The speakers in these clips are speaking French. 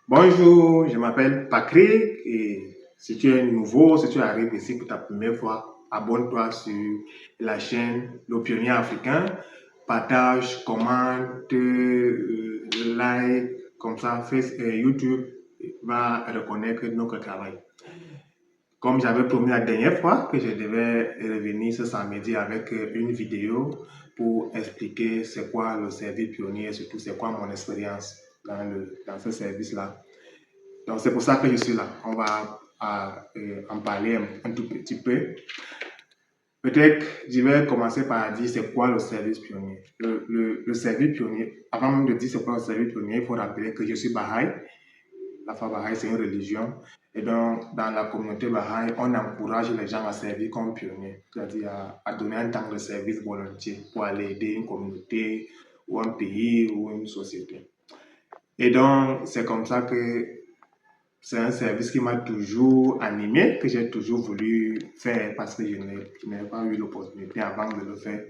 Bonjour, je m'appelle Patrick et si tu es nouveau, si tu arrives ici pour ta première fois, abonne-toi sur la chaîne Le Pionnier Africain. Partage, commente, like, comme ça, YouTube va reconnaître notre travail. Comme j'avais promis la dernière fois que je devais revenir ce samedi avec une vidéo pour expliquer c'est quoi le service pionnier et surtout c'est quoi mon expérience dans ce service-là. Donc, c'est pour ça que je suis là. On va en parler un tout petit peu. Peut-être, je vais commencer par dire c'est quoi le service pionnier. Le service pionnier, avant même de dire c'est quoi le service pionnier, il faut rappeler que je suis Baha'i. La foi Baha'i, c'est une religion. Et donc, dans la communauté Baha'i, on encourage les gens à servir comme pionniers, c'est-à-dire à donner un temps de service volontiers pour aller aider une communauté ou un pays ou une société. Et donc, c'est comme ça que c'est un service qui m'a toujours animé, que j'ai toujours voulu faire parce que je n'ai pas eu l'opportunité avant de le faire.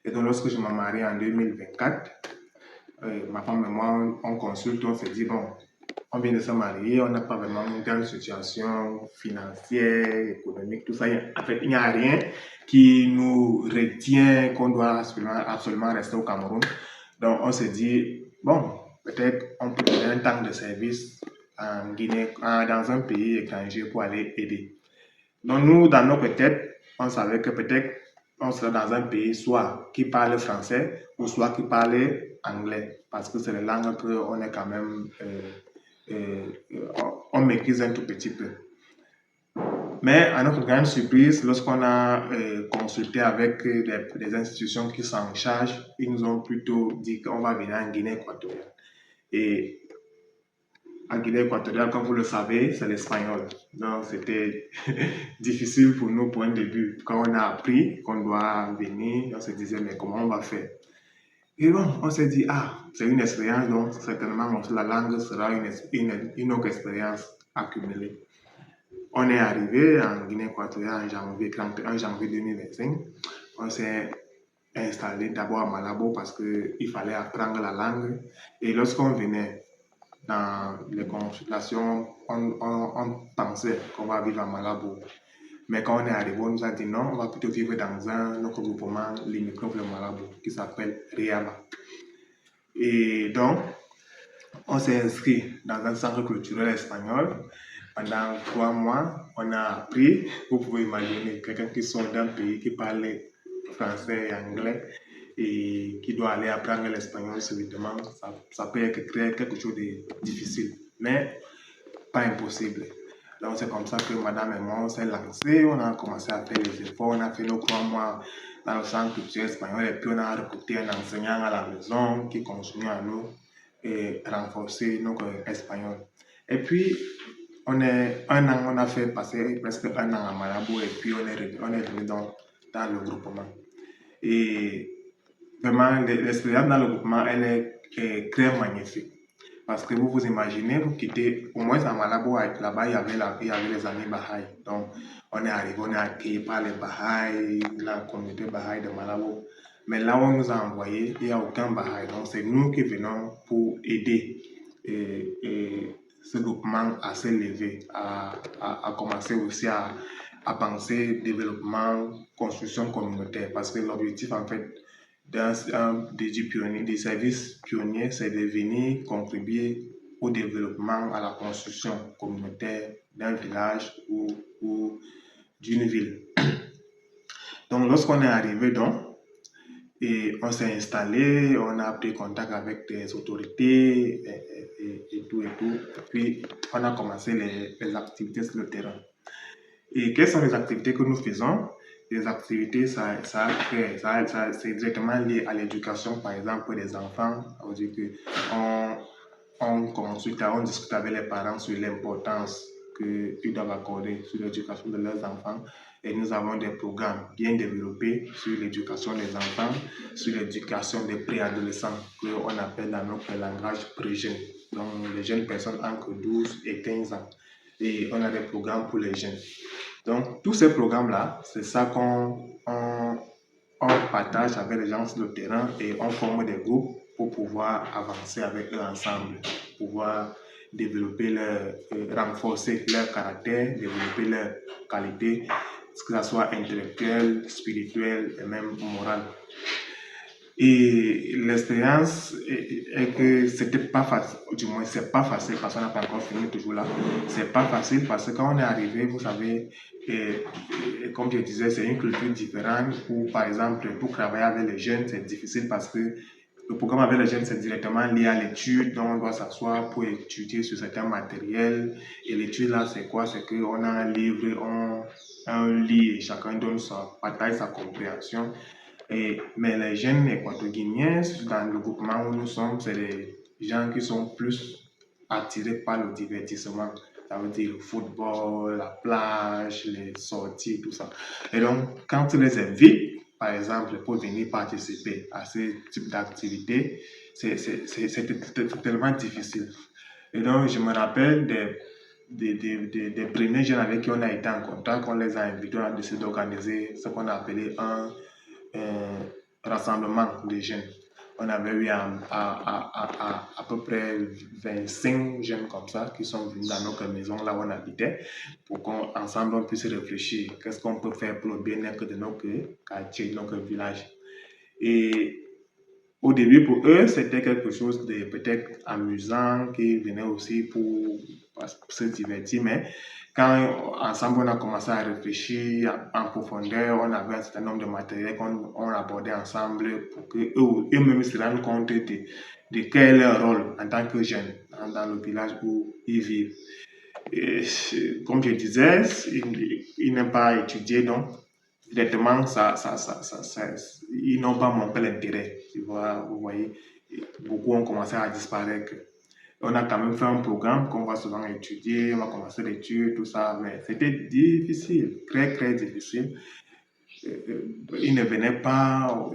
Et donc, lorsque je m'en marie en 2024, ma femme et moi, on consulte, on se dit, bon, on vient de se marier, on n'a pas vraiment une grande situation financière, économique, tout ça. En fait, il n'y a rien qui nous retient qu'on doit absolument rester au Cameroun. Donc, on se dit, bon, peut-être on peut donner un temps de service en Guinée, dans un pays étranger pour aller aider. Donc, nous, dans notre tête, on savait que peut-être on serait dans un pays soit qui parle français ou soit qui parle anglais, parce que c'est les langues qu'on est quand même, on maîtrise un tout petit peu. Mais à notre grande surprise, lorsqu'on a consulté avec des institutions qui s'en chargent, ils nous ont plutôt dit qu'on va venir en Guinée équatoriale. Et en Guinée équatoriale, comme vous le savez, c'est l'espagnol. Donc, c'était difficile pour nous pour un début. Quand on a appris qu'on doit venir, on se disait, mais comment on va faire? Et bon, on s'est dit, ah, c'est une expérience, donc certainement la langue sera une autre expérience accumulée. On est arrivé en Guinée équatoriale en janvier, 31 janvier 2025. On s'est installé d'abord à Malabo parce qu'il fallait apprendre la langue. Et lorsqu'on venait dans les consultations, on pensait qu'on va vivre à Malabo. Mais quand on est arrivé, on nous a dit non, on va plutôt vivre dans un autre groupement limitrophe de Malabo qui s'appelle Riaba. Et donc, on s'est inscrit dans un centre culturel espagnol. Pendant 3 mois, on a appris, vous pouvez imaginer, quelqu'un qui sort d'un pays qui parle français et anglais et qui doit aller apprendre l'espagnol subitement, ça peut créer quelque chose de difficile, mais pas impossible. Donc c'est comme ça que madame et moi, on s'est lancés, on a commencé à faire les efforts, on a fait nos 3 mois dans le centre culturel espagnol et puis on a recruté un enseignant à la maison qui continue à nous renforcer notre espagnol. Et puis, on a fait passer presque un an à Malabo et puis on est venu dans le groupement. Et vraiment, l'expérience dans le groupement, elle est très magnifique. Parce que vous vous imaginez, vous quittez, au moins à Malabo, là-bas, il y avait les amis Baha'i. Donc, on est arrivé, on est accueilli par les Baha'i, la communauté Baha'i de Malabo. Mais là où on nous a envoyés, il n'y a aucun Baha'i. Donc, c'est nous qui venons pour aider ce groupement à s'élever, à commencer aussi à penser développement, construction communautaire. Parce que l'objectif, en fait, des services pionniers, c'est de venir contribuer au développement, à la construction communautaire d'un village ou d'une ville. Donc, lorsqu'on est arrivé, et on s'est installé, on a pris contact avec des autorités et tout. Et puis, on a commencé les activités sur le terrain. Et quelles sont les activités que nous faisons? Les activités, c'est directement lié à l'éducation, par exemple, des enfants. On dit que on discute avec les parents sur l'importance qu'ils doivent accorder sur l'éducation de leurs enfants. Et nous avons des programmes bien développés sur l'éducation des enfants, sur l'éducation des préadolescents, qu'on appelle dans notre langage pré-jeune. Donc, les jeunes personnes entre 12 et 15 ans. Et on a des programmes pour les jeunes. Donc, tous ces programmes-là, c'est ça qu'on partage avec les gens sur le terrain et on forme des groupes pour pouvoir avancer avec eux ensemble, pouvoir développer renforcer leur caractère, développer leur qualité, que ce soit intellectuelle, spirituelle et même morale. Et l'expérience est que c'était pas facile, du moins c'est pas facile parce qu'on n'a pas encore fini toujours là. C'est pas facile parce que quand on est arrivé, vous savez, et comme je disais, c'est une culture différente où, par exemple, pour travailler avec les jeunes, c'est difficile parce que le programme avec les jeunes, c'est directement lié à l'étude, donc on doit s'asseoir pour étudier sur certains matériels. Et l'étude là, c'est quoi? C'est qu'on a un livre, on lit et chacun donne partage sa compréhension. Mais les jeunes équato-guinéens, dans le groupement où nous sommes, c'est des gens qui sont plus attirés par le divertissement. Ça veut dire le football, la plage, les sorties, tout ça. Et donc, quand tu les invites, par exemple, pour venir participer à ce type d'activité, c'est tellement difficile. Et donc, je me rappelle des premiers jeunes avec qui on a été en contact, on les a invités, on a décidé d'organiser ce qu'on a appelé un rassemblement de jeunes. On avait eu à peu près 25 jeunes comme ça qui sont venus dans notre maison là où on habitait pour qu'ensemble on puisse réfléchir qu'est-ce qu'on peut faire pour le bien-être de notre quartier, de notre village. Et au début, pour eux, c'était quelque chose de peut-être amusant, qui venait aussi pour se divertir, mais quand ensemble on a commencé à réfléchir en profondeur, on avait un certain nombre de matériels qu'on abordait ensemble pour qu'eux-mêmes se rendent compte de quel est leur rôle en tant que jeunes dans le village où ils vivent. Et, comme je disais, ils n'aiment pas étudier, donc directement, ils n'ont pas montré l'intérêt. Tu vois, vous voyez, beaucoup ont commencé à disparaître. On a quand même fait un programme qu'on va souvent étudier, on va commencer l'étude, tout ça, mais c'était difficile, très, très difficile. Ils ne venaient pas.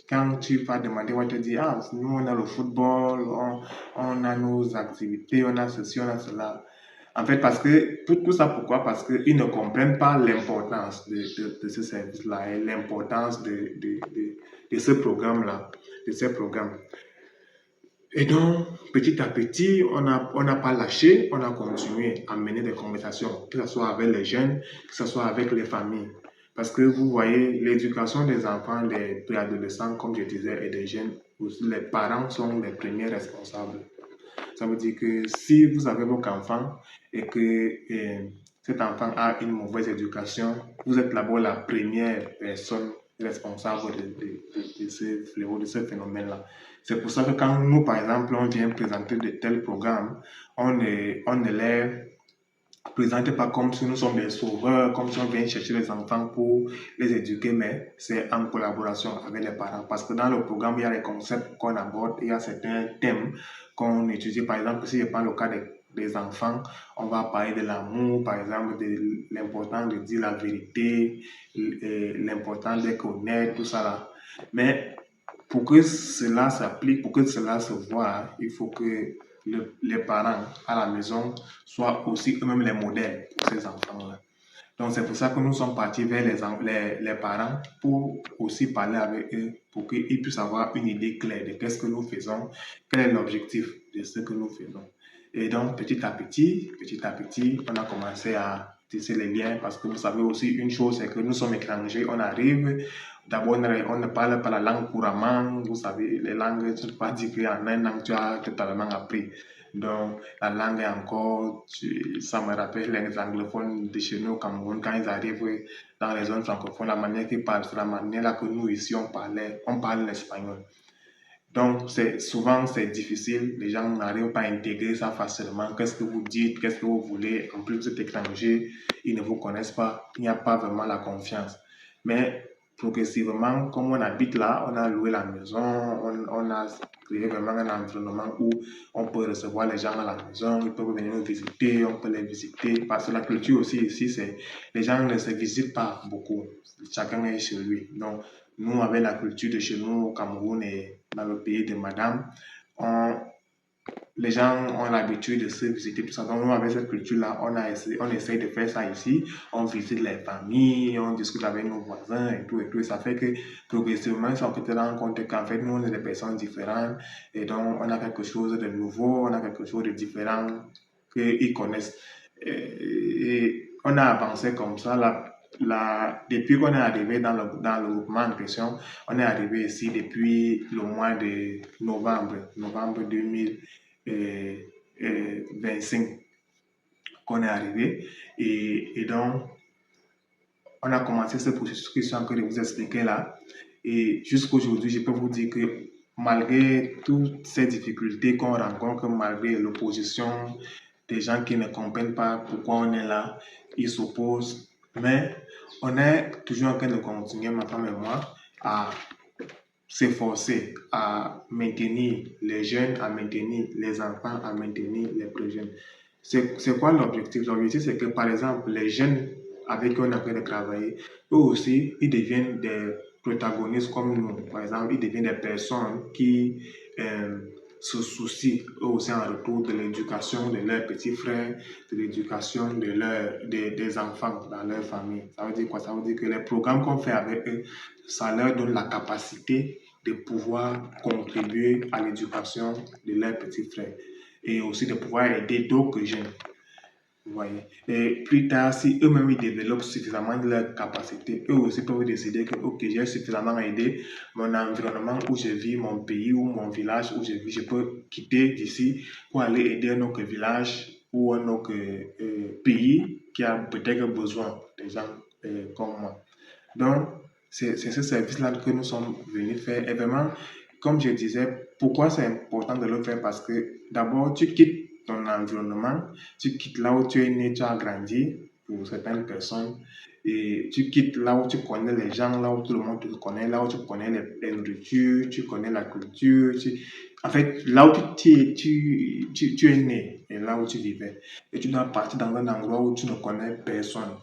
Quand tu vas demander, on va te dire, ah, nous, on a le football, on a nos activités, on a ceci, on a cela. En fait, parce que tout ça, pourquoi? Parce qu'ils ne comprennent pas l'importance de ce service-là et l'importance de ce programme-là, de ces programmes. Et donc, petit à petit, on n'a pas lâché, on a continué à mener des conversations, que ce soit avec les jeunes, que ce soit avec les familles. Parce que vous voyez, l'éducation des enfants, des préadolescents, comme je disais, et des jeunes, les parents sont les premiers responsables. Ça veut dire que si vous avez votre enfant et que cet enfant a une mauvaise éducation, vous êtes d'abord la première personne responsable de ce fléau, de ce phénomène-là. C'est pour ça que quand nous, par exemple, on vient présenter de tels programmes, on ne les présente pas comme si nous sommes des sauveurs, comme si on vient chercher les enfants pour les éduquer, mais c'est en collaboration avec les parents. Parce que dans le programme, il y a les concepts qu'on aborde, il y a certains thèmes qu'on étudie. Par exemple, si je prends le cas des enfants, on va parler de l'amour, par exemple, de l'importance de dire la vérité, l'importance d'être honnête, tout ça là. Mais pour que cela s'applique, pour que cela se voit, il faut que les parents à la maison soient aussi eux-mêmes les modèles pour ces enfants-là. Donc c'est pour ça que nous sommes partis vers les parents pour aussi parler avec eux, pour qu'ils puissent avoir une idée claire de qu'est-ce que nous faisons, quel est l'objectif de ce que nous faisons. Et donc petit à petit, on a commencé à tisser les liens parce que vous savez aussi une chose, c'est que nous sommes étrangers, on arrive, d'abord on ne parle pas la langue couramment, vous savez, les langues, tu ne peux pas dire qu'en un an tu as totalement appris. Donc, la langue est encore, ça me rappelle les anglophones de chez nous au Cameroun, quand ils arrivent dans les zones francophones, la manière qu'ils parlent, c'est la manière là que nous ici on parle l'espagnol. Donc, souvent c'est difficile, les gens n'arrivent pas à intégrer ça facilement. Qu'est-ce que vous dites, qu'est-ce que vous voulez, en plus vous êtes étranger, ils ne vous connaissent pas, il n'y a pas vraiment la confiance. Mais progressivement, comme on habite là, on a loué la maison, on a créé vraiment un environnement où on peut recevoir les gens à la maison, ils peuvent venir nous visiter, on peut les visiter. Parce que la culture aussi ici, c'est les gens ne se visitent pas beaucoup, chacun est chez lui. Donc, nous, avec la culture de chez nous au Cameroun et dans le pays de Madame, on les gens ont l'habitude de se visiter, tout ça. Donc, nous, avec cette culture-là, on essaie de faire ça ici. On visite les familles, on discute avec nos voisins et tout, et tout. Et ça fait que progressivement, on se rend compte qu'en fait, nous, on est des personnes différentes. Et donc, on a quelque chose de nouveau, on a quelque chose de différent qu'ils connaissent. Et on a avancé comme ça. Depuis qu'on est arrivé dans le mouvement en question, on est arrivé ici depuis le mois de novembre 2025 qu'on est arrivé. Et donc, on a commencé ce processus que je suis en train de vous expliquer là. Et jusqu'aujourd'hui, je peux vous dire que malgré toutes ces difficultés qu'on rencontre, malgré l'opposition des gens qui ne comprennent pas pourquoi on est là, ils s'opposent. Mais on est toujours en train de continuer, ma femme et moi, à s'efforcer à maintenir les jeunes, à maintenir les enfants, à maintenir les plus jeunes. C'est quoi l'objectif? L'objectif, c'est que, par exemple, les jeunes avec qui on est en train de travailler, eux aussi, ils deviennent des protagonistes comme nous. Par exemple, ils deviennent des personnes qui se soucient, eux aussi, en retour de l'éducation de leurs petits frères, de l'éducation des enfants dans leur famille. Ça veut dire quoi? Ça veut dire que les programmes qu'on fait avec eux, ça leur donne la capacité de pouvoir contribuer à l'éducation de leurs petits frères et aussi de pouvoir aider d'autres jeunes. Vous voyez. Et plus tard, si eux-mêmes ils développent suffisamment de leurs capacités, eux aussi peuvent décider que ok, j'ai suffisamment aidé mon environnement où je vis, mon pays ou mon village où je vis, je peux quitter d'ici pour aller aider un autre village ou un autre pays qui a peut-être besoin des gens comme moi. Donc, c'est ce service-là que nous sommes venus faire. Et vraiment, comme je disais, pourquoi c'est important de le faire? Parce que d'abord, tu quittes ton environnement, tu quittes là où tu es né, tu as grandi pour certaines personnes, et tu quittes là où tu connais les gens, là où tout le monde te connaît, là où tu connais les nourritures, tu connais la culture. En fait, là où tu es né et là où tu vivais. Et tu dois partir dans un endroit où tu ne connais personne.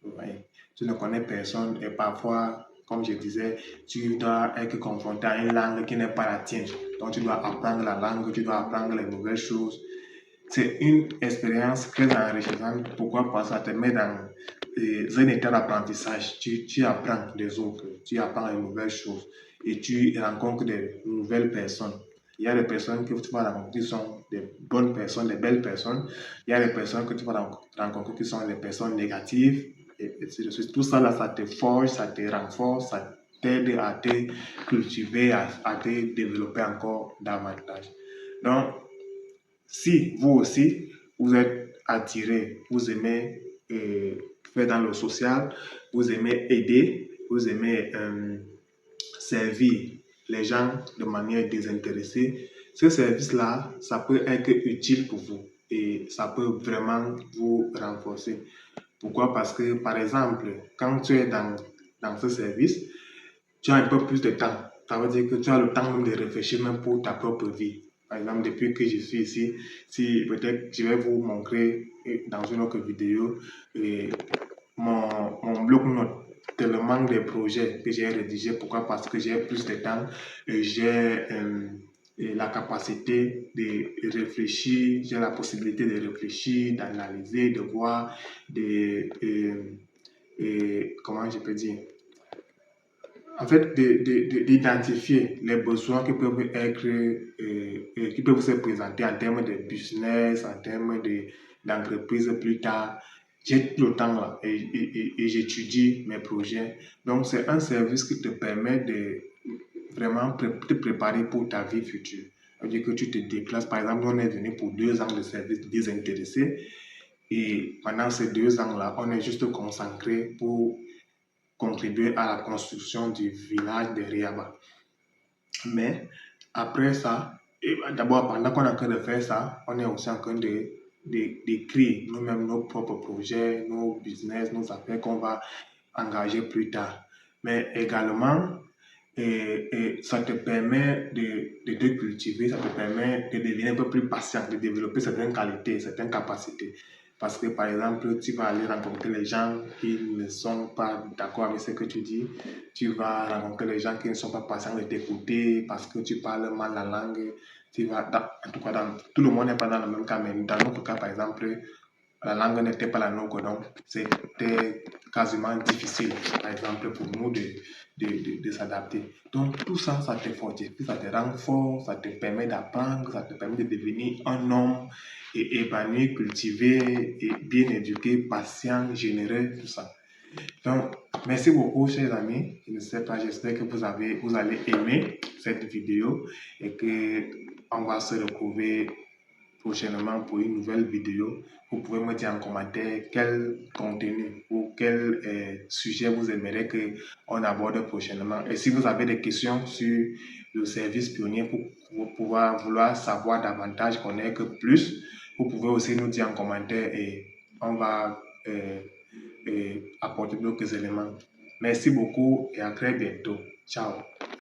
Ouais. Tu ne connais personne et parfois, comme je disais, tu dois être confronté à une langue qui n'est pas la tienne. Donc, tu dois apprendre la langue, tu dois apprendre les nouvelles choses. C'est une expérience très enrichissante. Pourquoi? Parce que ça te met dans un état d'apprentissage. Tu apprends des autres, tu apprends les nouvelles choses et tu rencontres de nouvelles personnes. Il y a des personnes que tu vas rencontrer qui sont des bonnes personnes, des belles personnes. Il y a des personnes que tu vas rencontrer qui sont des personnes négatives. Et tout ça, là, ça te forge, ça te renforce, ça t'aide à te cultiver, à te développer encore davantage. Donc, si vous aussi, vous êtes attiré, vous aimez faire dans le social, vous aimez aider, vous aimez servir les gens de manière désintéressée, ce service-là, ça peut être utile pour vous et ça peut vraiment vous renforcer. Pourquoi? Parce que, par exemple, quand tu es dans ce service, tu as un peu plus de temps. Ça veut dire que tu as le temps même de réfléchir même pour ta propre vie. Par exemple, depuis que je suis ici, si peut-être je vais vous montrer dans une autre vidéo mon bloc-notes, tellement des projets que j'ai rédigés. Pourquoi? Parce que j'ai plus de temps et j'ai la capacité de réfléchir, j'ai la possibilité de réfléchir, d'analyser, de voir, comment je peux dire, en fait, d'identifier les besoins qui peuvent être, qui peuvent se présenter en termes de business, en termes d'entreprise plus tard. J'ai tout le temps là et j'étudie mes projets. Donc, c'est un service qui te permet de vraiment te préparer pour ta vie future. Ça veut dire que tu te déplaces. Par exemple, on est venu pour 2 ans de service désintéressé et pendant ces 2 ans-là, on est juste concentré pour contribuer à la construction du village de Riaba. Mais après ça, d'abord pendant qu'on est en train de faire ça, on est aussi en train d'écrire nous-mêmes nos propres projets, nos business, nos affaires qu'on va engager plus tard. Mais également, ça te permet de te cultiver, ça te permet de devenir un peu plus patient, de développer certaines qualités, certaines capacités. Parce que, par exemple, tu vas aller rencontrer les gens qui ne sont pas d'accord avec ce que tu dis. Tu vas rencontrer les gens qui ne sont pas patients de t'écouter parce que tu parles mal la langue. En tout cas, tout le monde n'est pas dans le même cas, mais dans notre cas, par exemple, la langue n'était pas la nôtre, donc c'était quasiment difficile, par exemple, pour nous de s'adapter. Donc tout ça, ça te fortifie, ça te rend fort, ça te permet d'apprendre, ça te permet de devenir un homme et épanoui, cultivé, et bien éduqué, patient, généreux, tout ça. Donc, merci beaucoup, chers amis. Je ne sais pas, j'espère que vous allez aimer cette vidéo et que on va se retrouver prochainement pour une nouvelle vidéo. Vous pouvez me dire en commentaire quel contenu ou quel sujet vous aimeriez qu'on aborde prochainement. Et si vous avez des questions sur le service pionnier pour pouvoir vouloir savoir davantage, connaître plus, vous pouvez aussi nous dire en commentaire et on va apporter d'autres éléments. Merci beaucoup et à très bientôt. Ciao.